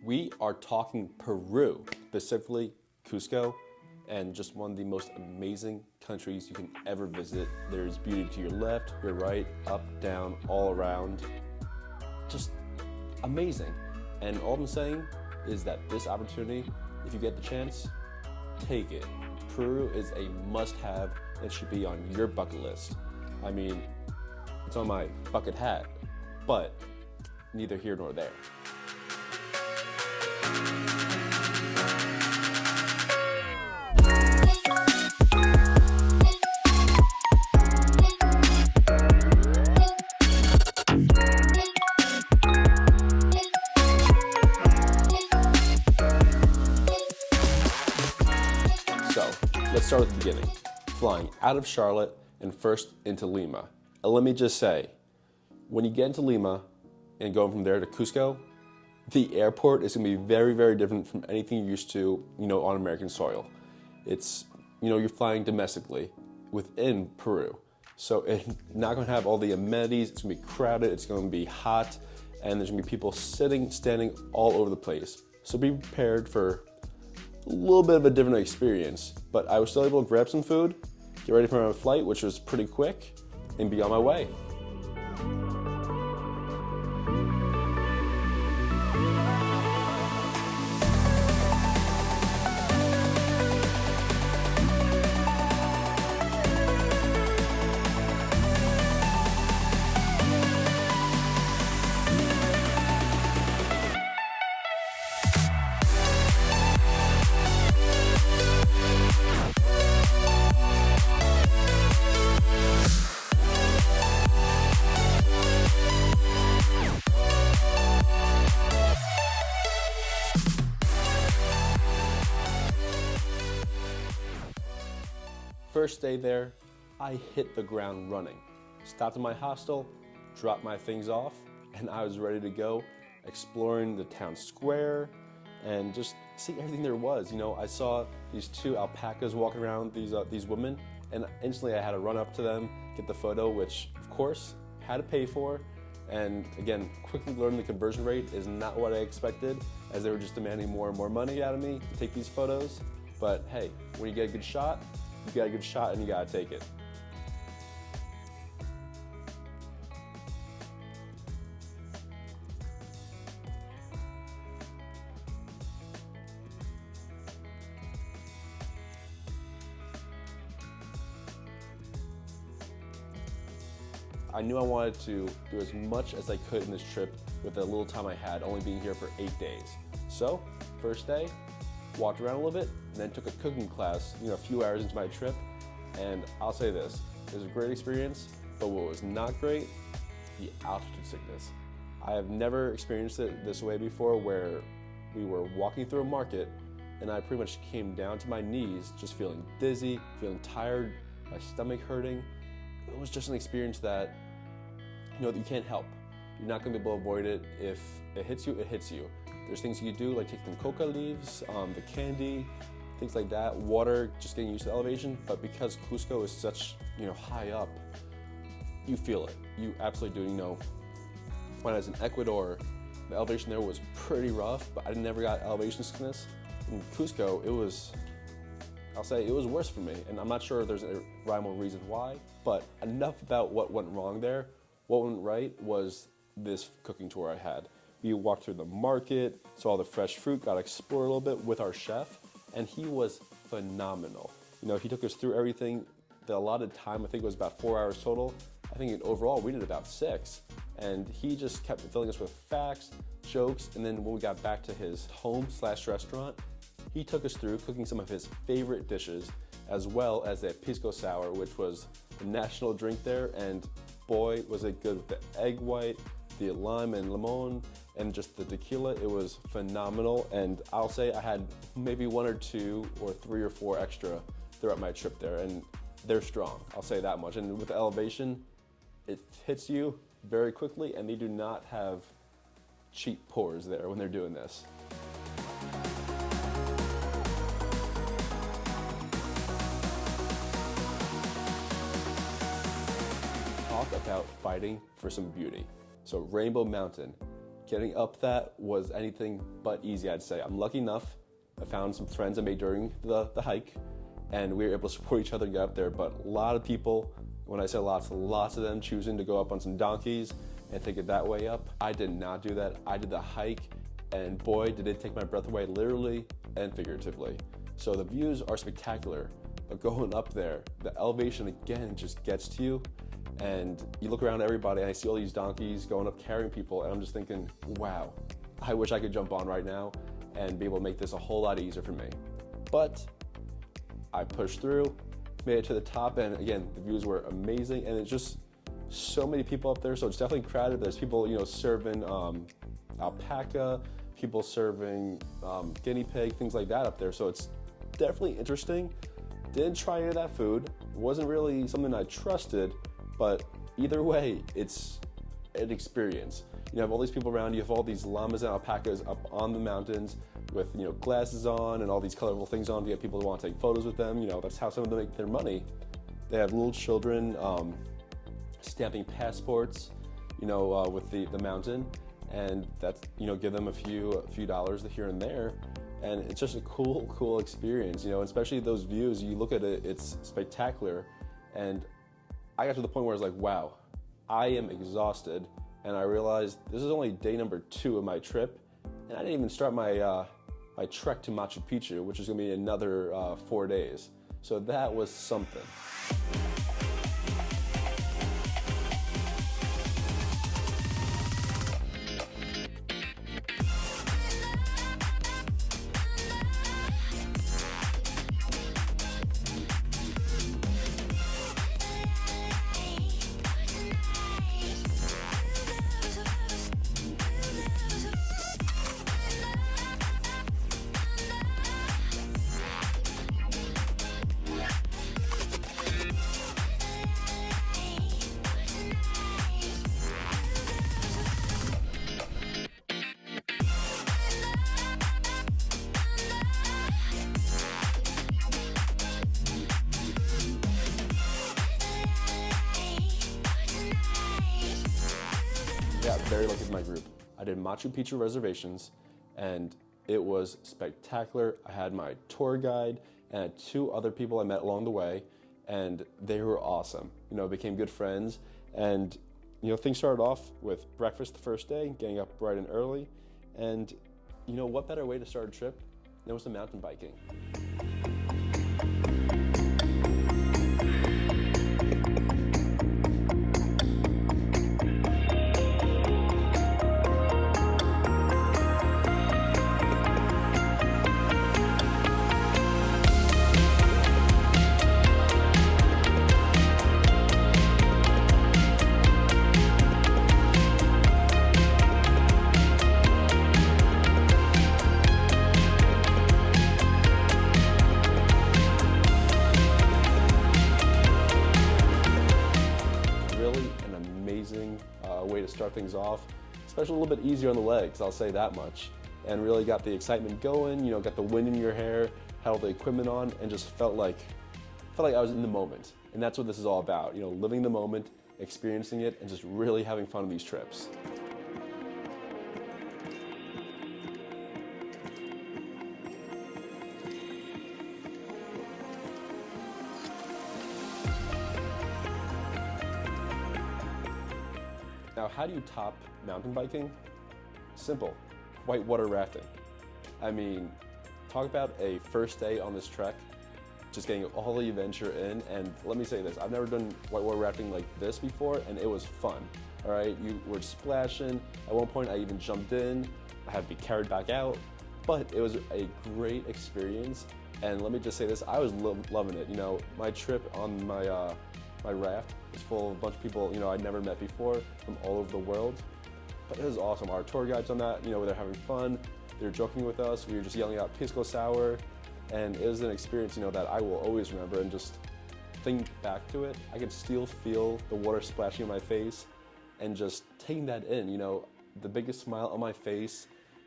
We are talking Peru, specifically Cusco, and just one of the most amazing countries you can ever visit. There's beauty to your left, your right, up, down, all around. Just amazing. And all I'm saying is that this opportunity, if you get the chance, take it. Peru is a must-have and should be on your bucket list. I mean, it's on my bucket hat, but neither here nor there. So, let's start at the beginning. Flying out of Charlotte and first into Lima. And let me just say, when you get into Lima and going from there to Cusco, the airport is gonna be very, very different from anything you're used to, on American soil. It's, you're flying domestically within Peru. So it's not gonna have all the amenities, it's gonna be crowded, it's gonna be hot, and there's gonna be people sitting, standing all over the place. So be prepared for a little bit of a different experience, but I was still able to grab some food, get ready for my flight, which was pretty quick, and be on my way. First day there, I hit the ground running. Stopped at my hostel, dropped my things off, and I was ready to go, exploring the town square and just see everything there was. I saw these two alpacas walking around, these women, and instantly I had to run up to them, get the photo, which of course had to pay for. And again, quickly learned the conversion rate is not what I expected, as they were just demanding more and more money out of me to take these photos. But hey, when you get a good shot, you got a good shot and you gotta take it. I knew I wanted to do as much as I could in this trip with the little time I had, only being here for 8 days. So, first day, walked around a little bit, and then took a cooking class, a few hours into my trip. And I'll say this, it was a great experience, but what was not great, the altitude sickness. I have never experienced it this way before, where we were walking through a market and I pretty much came down to my knees, just feeling dizzy, feeling tired, my stomach hurting. It was just an experience that, that you can't help. You're not gonna be able to avoid it. If it hits you, it hits you. There's things you can do, like take some coca leaves, the candy, things like that, water, just getting used to the elevation. But because Cusco is such, high up, you feel it. You absolutely do. When I was in Ecuador, the elevation there was pretty rough, but I never got elevation sickness. In Cusco, I'll say it was worse for me, and I'm not sure if there's a rhyme or reason why, but enough about what went wrong there. What went right was this cooking tour I had. We walked through the market, saw all the fresh fruit, got to explore a little bit with our chef, and he was phenomenal. He took us through everything. The allotted time, I think it was about 4 hours total. I think overall we did about 6. And he just kept filling us with facts, jokes, and then when we got back to his home/restaurant, he took us through cooking some of his favorite dishes, as well as the pisco sour, which was the national drink there, and boy, was it good with the egg white, the lime and limon, and just the tequila. It was phenomenal, and I'll say I had maybe 1 or 2 or 3 or 4 extra throughout my trip there, and they're strong, I'll say that much. And with the elevation, it hits you very quickly, and they do not have cheap pours there when they're doing this. Talk about fighting for some beauty. So Rainbow Mountain, getting up that was anything but easy, I'd say. I'm lucky enough, I found some friends I made during the hike, and we were able to support each other to get up there, but a lot of people, when I say lots of them choosing to go up on some donkeys and take it that way up. I did not do that. I did the hike, and boy, did it take my breath away, literally and figuratively. So the views are spectacular, but going up there, the elevation again just gets to you, and you look around at everybody and I see all these donkeys going up carrying people, and I'm just thinking, wow, I wish I could jump on right now and be able to make this a whole lot easier for me. But I pushed through, made it to the top, and again, the views were amazing, and it's just so many people up there, so it's definitely crowded. There's people, serving alpaca, people serving guinea pig, things like that up there, so it's definitely interesting. Didn't try any of that food. Wasn't really something I trusted, but either way, it's an experience. You have all these people around you, have all these llamas and alpacas up on the mountains with glasses on and all these colorful things on. You get people who want to take photos with them. That's how some of them make their money. They have little children stamping passports, with the mountain, and that's give them a few dollars here and there. And it's just a cool experience, especially those views. You look at it, it's spectacular. And I got to the point where I was like, wow, I am exhausted. And I realized this is only day number 2 of my trip. And I didn't even start my trek to Machu Picchu, which is gonna be another 4 days. So that was something. Yeah, very lucky with my group. I did Machu Picchu reservations, and it was spectacular. I had my tour guide and 2 other people I met along the way, and they were awesome. Became good friends, and things started off with breakfast the first day, getting up bright and early, and what better way to start a trip than with some mountain biking. Way to start things off, especially a little bit easier on the legs, I'll say that much, and really got the excitement going, got the wind in your hair, had all the equipment on, and just felt like I was in the moment. And that's what this is all about, living the moment, experiencing it, and just really having fun on these trips. Now, how do you top mountain biking? Simple, whitewater rafting. I mean, talk about a first day on this trek, just getting all the adventure in, and let me say this, I've never done whitewater rafting like this before, and it was fun, all right? You were splashing, at one point I even jumped in, I had to be carried back out, but it was a great experience, and let me just say this, I was loving it. My trip on my raft was full of a bunch of people, I'd never met before from all over the world. But it was awesome. Our tour guides on that, they're having fun. They were joking with us. We were just yelling out Pisco Sour. And it was an experience, that I will always remember, and just think back to it. I could still feel the water splashing in my face and just taking that in, the biggest smile on my face,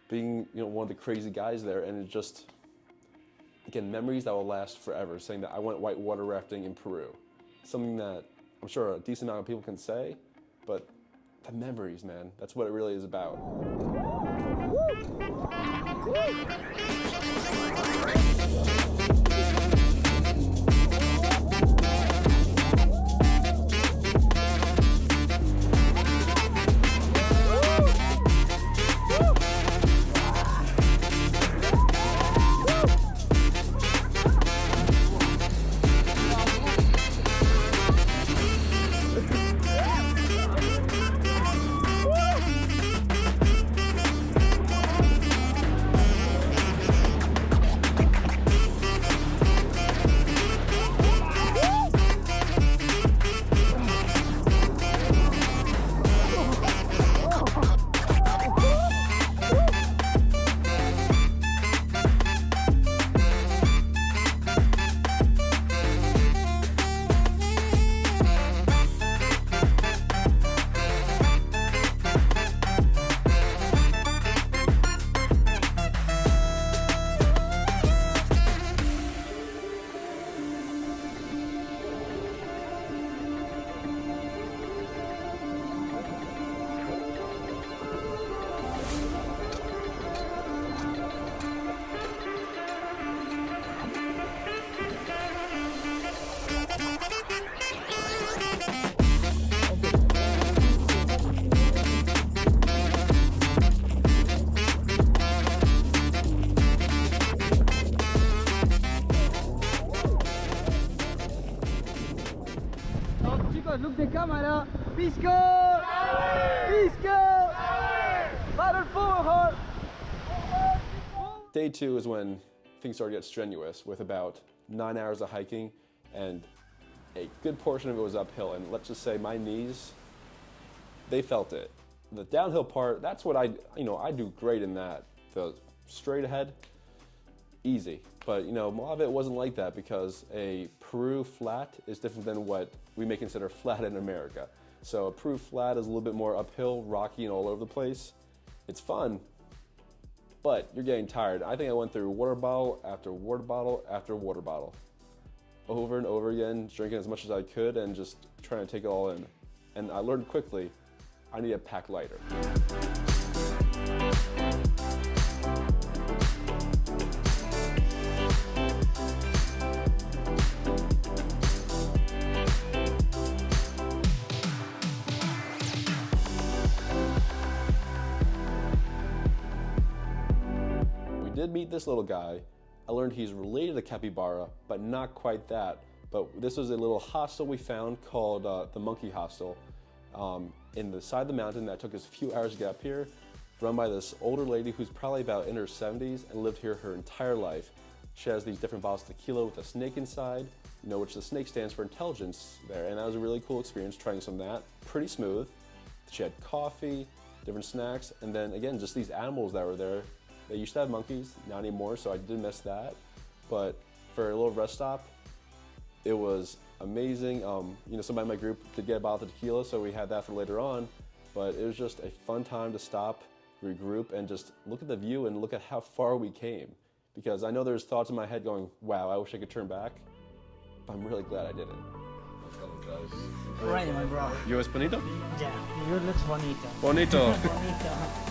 being, one of the crazy guys there. And it just, again, memories that will last forever, saying that I went whitewater rafting in Peru. Something that I'm sure a decent amount of people can say, but the memories, man, that's what it really is about. Look the camera. Pisco! Pisco! Paddle forward! Day 2 is when things started to get strenuous with about 9 hours of hiking, and a good portion of it was uphill, and let's just say my knees, they felt it. The downhill part, that's what I do great in that. The straight ahead, easy. But a lot of it wasn't like that because a Peru flat is different than what we may consider flat in America. So a Peru flat is a little bit more uphill, rocky, and all over the place. It's fun, but you're getting tired. I think I went through water bottle after water bottle after water bottle, over and over again, drinking as much as I could and just trying to take it all in. And I learned quickly, I need to pack lighter. Did meet this little guy. I learned he's related to capybara, but not quite that. But this was a little hostel we found called the Monkey Hostel in the side of the mountain that took us a few hours to get up here, run by this older lady who's probably about in her 70s and lived here her entire life. She has these different bottles of tequila with a snake inside, which the snake stands for intelligence there, and that was a really cool experience trying some of that. Pretty smooth. She had coffee, different snacks, and then again, just these animals that were there. They used to have monkeys, not anymore, so I did miss that. But for a little rest stop, it was amazing. Somebody in my group did get a bottle of tequila, so we had that for later on. But it was just a fun time to stop, regroup, and just look at the view and look at how far we came. Because I know there's thoughts in my head going, wow, I wish I could turn back. But I'm really glad I didn't. Right, my bro. ¿Yo es bonito? Yeah, you looks bonito. Bonito. Bonito.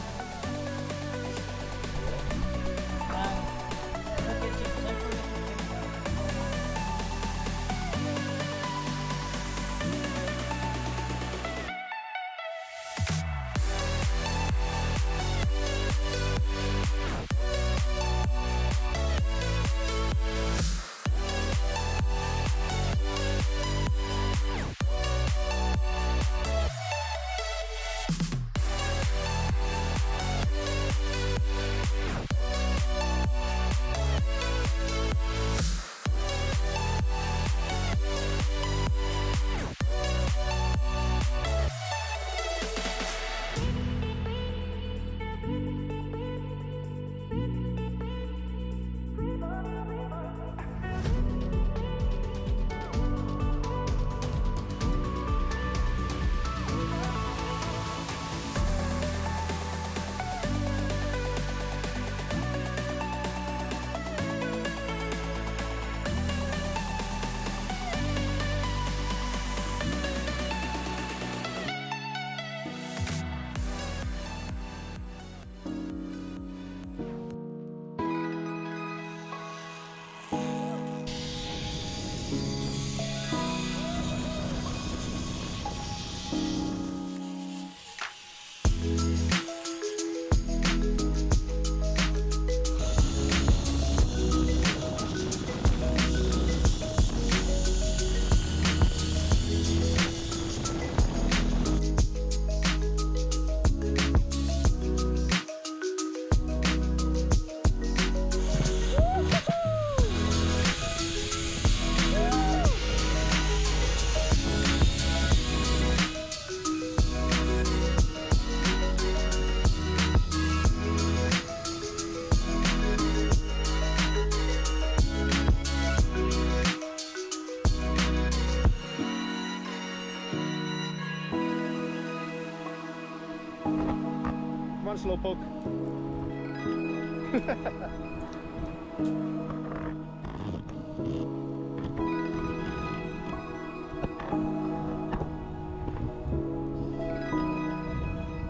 poke.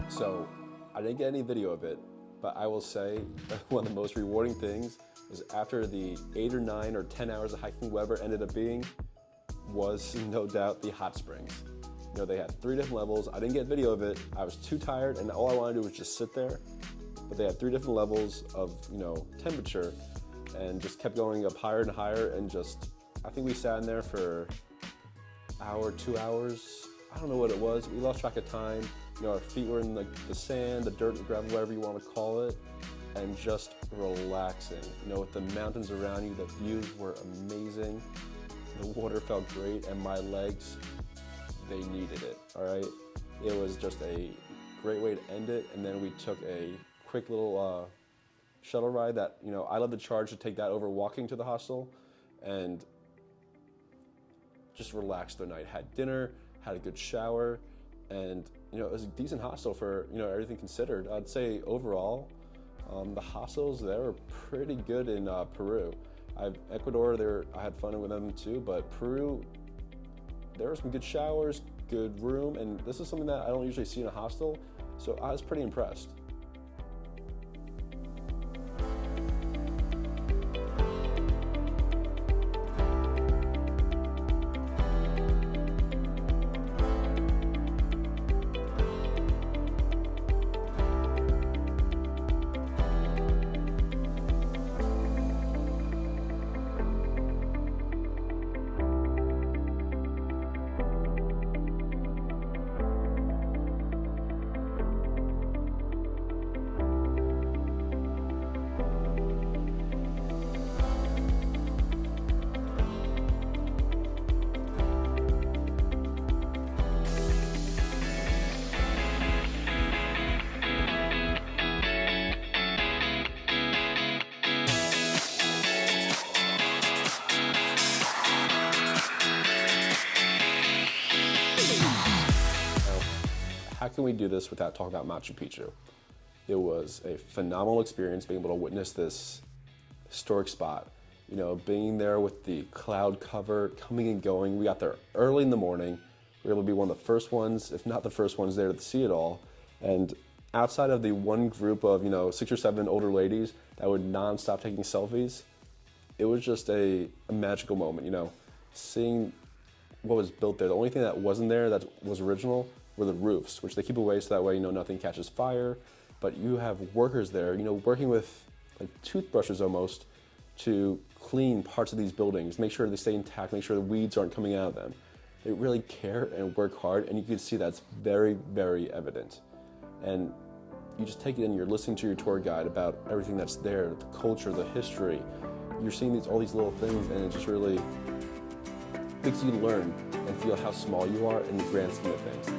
So, I didn't get any video of it, but I will say that one of the most rewarding things was after the 8 or 9 or 10 hours of hiking, whatever ended up being, was no doubt the hot springs. You know, they had 3 different levels. I didn't get video of it. I was too tired, and all I wanted to do was just sit there. But they had 3 different levels of, you know, temperature, and just kept going up higher and higher, and just, I think we sat in there for an hour, 2 hours. I don't know what it was. We lost track of time. You know, our feet were in like the sand, the dirt, the gravel, whatever you want to call it, and just relaxing. You know, with the mountains around you, the views were amazing. The water felt great, and my legs, they needed it, all right? It was just a great way to end it, and then we took a quick little shuttle ride that, you know, I love the charge to take that over walking to the hostel, and just relaxed the night. Had dinner, had a good shower, and, you know, it was a decent hostel for, you know, everything considered. I'd say overall, the hostels there were pretty good in Peru. Ecuador, I had fun with them too, but Peru, there were some good showers, good room, and this is something that I don't usually see in a hostel, so I was pretty impressed. How can we do this without talking about Machu Picchu? It was a phenomenal experience being able to witness this historic spot. You know, being there with the cloud cover, coming and going. We got there early in the morning. We were able to be one of the first ones, if not the first ones there to see it all. And outside of the one group of, you know, 6 or 7 older ladies that would non-stop taking selfies, it was just a magical moment, you know, seeing what was built there. The only thing that wasn't there that was original were the roofs, which they keep away so that way, you know, nothing catches fire. But you have workers there, you know, working with like toothbrushes almost to clean parts of these buildings, make sure they stay intact, make sure the weeds aren't coming out of them. They really care and work hard, and you can see that's very, very evident. And you just take it in, you're listening to your tour guide about everything that's there, the culture, the history. You're seeing all these little things, and it just really makes you learn and feel how small you are in the grand scheme of things.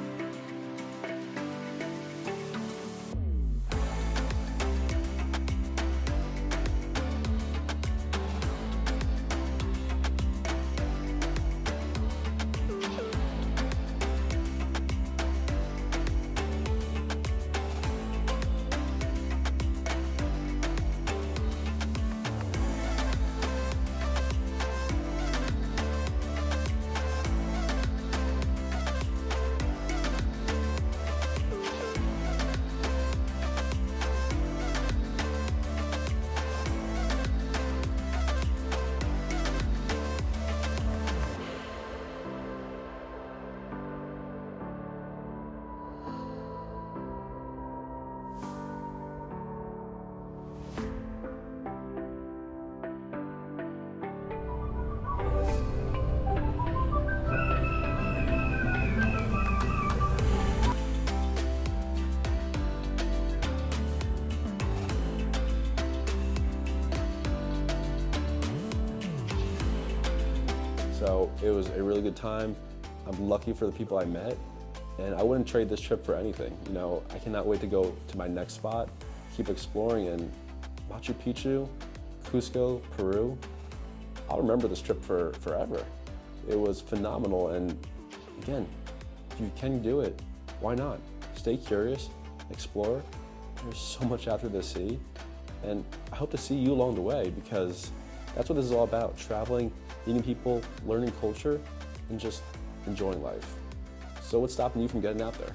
So it was a really good time. I'm lucky for the people I met, and I wouldn't trade this trip for anything. You know, I cannot wait to go to my next spot, keep exploring, and Machu Picchu, Cusco, Peru. I'll remember this trip for forever. It was phenomenal, and again, if you can do it, why not? Stay curious, explore, there's so much out there to see, and I hope to see you along the way, because that's what this is all about: traveling, meeting people, learning culture, and just enjoying life. So what's stopping you from getting out there?